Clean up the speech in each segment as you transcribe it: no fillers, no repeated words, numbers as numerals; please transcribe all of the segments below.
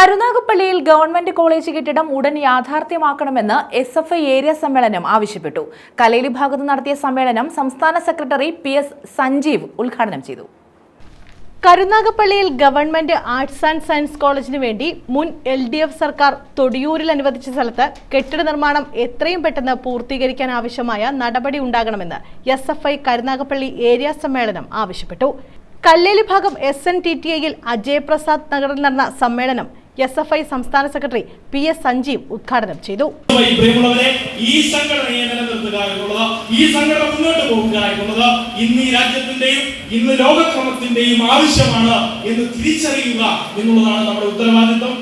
കരുനാഗപ്പള്ളിയിൽ government college കെട്ടിടം ഉടൻ യാഥാർത്ഥ്യമാക്കണമെന്ന് SFI area സമ്മേളനം ആവശ്യപ്പെട്ടു. കലേലി ഭാഗത്ത് നടത്തിയ സമ്മേളനം സംസ്ഥാന സെക്രട്ടറി PS സഞ്ജീവ് ഉദ്ഘാടനം ചെയ്തു. കരുനാഗപ്പള്ളിയിൽ ഗവൺമെന്റ് ആർട്സ് ആൻഡ് സയൻസ് കോളേജിന് വേണ്ടി മുൻ LDF സർക്കാർ തൊടിയൂരിൽ അനുവദിച്ച സ്ഥലത്ത് കെട്ടിട നിർമ്മാണം എത്രയും പെട്ടെന്ന് പൂർത്തീകരിക്കാൻ ആവശ്യമായ നടപടി ഉണ്ടാകണമെന്ന് SFI കരുനാഗപ്പള്ളി ഏരിയ സമ്മേളനം ആവശ്യപ്പെട്ടു. കല്ലേലി ഭാഗം SNTTIയിൽ അജയ് പ്രസാദ് നഗറിൽ നടന്ന സമ്മേളനം SFI സംസ്ഥാന സെക്രട്ടറി PS സഞ്ജീവ് ഉദ്ഘാടനം ചെയ്തു. ഈ സംഘടനയെ നിലനിർത്തുക എന്നുള്ളത്, ഈ സംഘടന മുന്നോട്ട് പോകുക എന്നുള്ളത് ഇന്ന് ഈ രാജ്യത്തിന്റെയും ഇന്ന് ലോകക്രമത്തിന്റെയും ആവശ്യമാണ് എന്ന് തിരിച്ചറിയുക എന്നുള്ളതാണ് നമ്മുടെ ഉത്തരവാദിത്വം.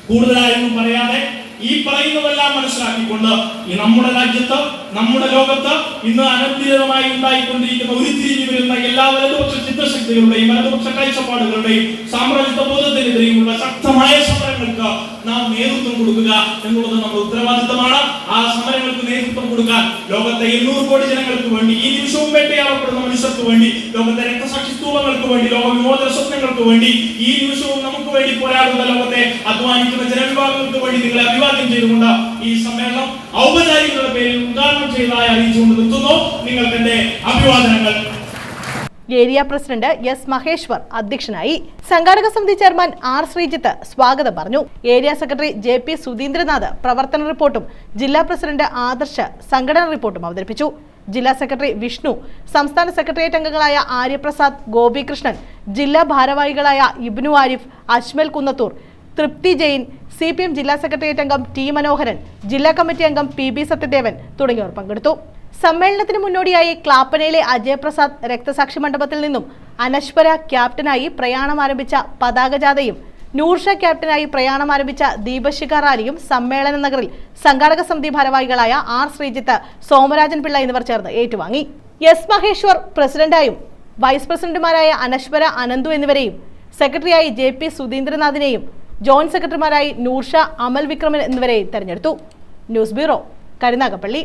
കൂടുതലായൊന്നും പറയാതെ ഈ പറയുന്നതെല്ലാം മനസ്സിലാക്കിക്കൊണ്ട് ഈ നമ്മുടെ രാജ്യത്ത്, നമ്മുടെ ലോകത്ത് ഇന്ന് അനന്തിരമായി ഉണ്ടായിക്കൊണ്ടിരിക്കുന്ന ഉരുത്തിരിഞ്ഞു വരുന്ന എല്ലാ വലതുപക്ഷ ചിന്തശക്തികളുടെയും വലതുപക്ഷ കാഴ്ചപ്പാടുകളുടെയും സാമ്രാജ്യത്വ ബോധത്തിനെതിരെയുള്ള ശക്തമായ സമരങ്ങൾക്ക് നാം നേതൃത്വം കൊടുക്കുക എന്നുള്ളത് നമ്മുടെ ഉത്തരവാദിത്തമാണ്. ആ സമരങ്ങൾക്ക് നേതൃത്വം കൊടുക്കാൻ ലോകത്തെ 800 കോടി ജനങ്ങൾക്ക് വേണ്ടി, ഈ നിമിഷവും വേട്ടയാടപ്പെടുന്ന മനുഷ്യർക്ക് വേണ്ടി, ലോകത്തെ രക്തസാക്ഷി സ്തൂപങ്ങൾക്ക് വേണ്ടി, ലോക വിമോചന സ്വപ്നങ്ങൾക്ക് വേണ്ടി, ഈ നിമിഷവും നമുക്ക് വേണ്ടി പോരാടുന്ന ലോകത്തെ അധ്വാനിക്കുന്ന ജനവിഭാഗങ്ങൾക്ക് വേണ്ടി നിങ്ങളെ അഭിവാദ്യം ചെയ്തുകൊണ്ട് ഈ സമ്മേളനം ഔപചാരികരുടെ പേരിൽ ഉദ്ഘാടനം ചെയ്തതായി അറിയിച്ചുകൊണ്ട് നിർത്തുന്നു. നിങ്ങൾക്ക് എന്റെ അഭിവാദനങ്ങൾ. ഏരിയ പ്രസിഡന്റ് S മഹേശ്വർ അധ്യക്ഷനായി. സംഘാടക സമിതി ചെയർമാൻ R ശ്രീജിത്ത് സ്വാഗതം പറഞ്ഞു. ഏരിയ സെക്രട്ടറി JP സുധീന്ദ്രനാഥ് പ്രവർത്തന റിപ്പോർട്ടും ജില്ലാ പ്രസിഡന്റ് ആദർശ് സംഘടനാ റിപ്പോർട്ടും അവതരിപ്പിച്ചു. ജില്ലാ സെക്രട്ടറി വിഷ്ണു, സംസ്ഥാന സെക്രട്ടേറിയറ്റ് അംഗങ്ങളായ ആര്യപ്രസാദ്, ഗോപികൃഷ്ണൻ, ജില്ലാ ഭാരവാഹികളായ ഇബ്നു ആരിഫ്, അജ്മൽ കുന്നത്തൂർ, തൃപ്തി ജെയിൻ, CPM ജില്ലാ സെക്രട്ടേറിയറ്റ് അംഗം T മനോഹരൻ, ജില്ലാ കമ്മിറ്റി അംഗം PB സത്യദേവൻ തുടങ്ങിയവർ പങ്കെടുത്തു. സമ്മേളനത്തിന് മുന്നോടിയായി ക്ലാപ്പനയിലെ അജയ് പ്രസാദ് രക്തസാക്ഷി മണ്ഡപത്തിൽ നിന്നും അനശ്വര ക്യാപ്റ്റനായി പ്രയാണം ആരംഭിച്ച പതാക ജാഥയും നൂർഷ ക്യാപ്റ്റനായി പ്രയാണം ആരംഭിച്ച ദീപശിഖ റാലിയും സമ്മേളന നഗറിൽ സംഘാടക സമിതി ഭാരവാഹികളായ R ശ്രീജിത്ത്, സോമരാജൻ പിള്ള എന്നിവർ ചേർന്ന് ഏറ്റുവാങ്ങി. S മഹേശ്വർ പ്രസിഡന്റായും വൈസ് പ്രസിഡന്റുമാരായ അനശ്വര, അനന്തു എന്നിവരെയും സെക്രട്ടറിയായി JP സുധീന്ദ്രനാഥിനെയും ജോയിന്റ് സെക്രട്ടറിമാരായി നൂർഷ, അമൽ വിക്രമൻ എന്നിവരെയും തെരഞ്ഞെടുത്തു. News bureau, Karunagappally.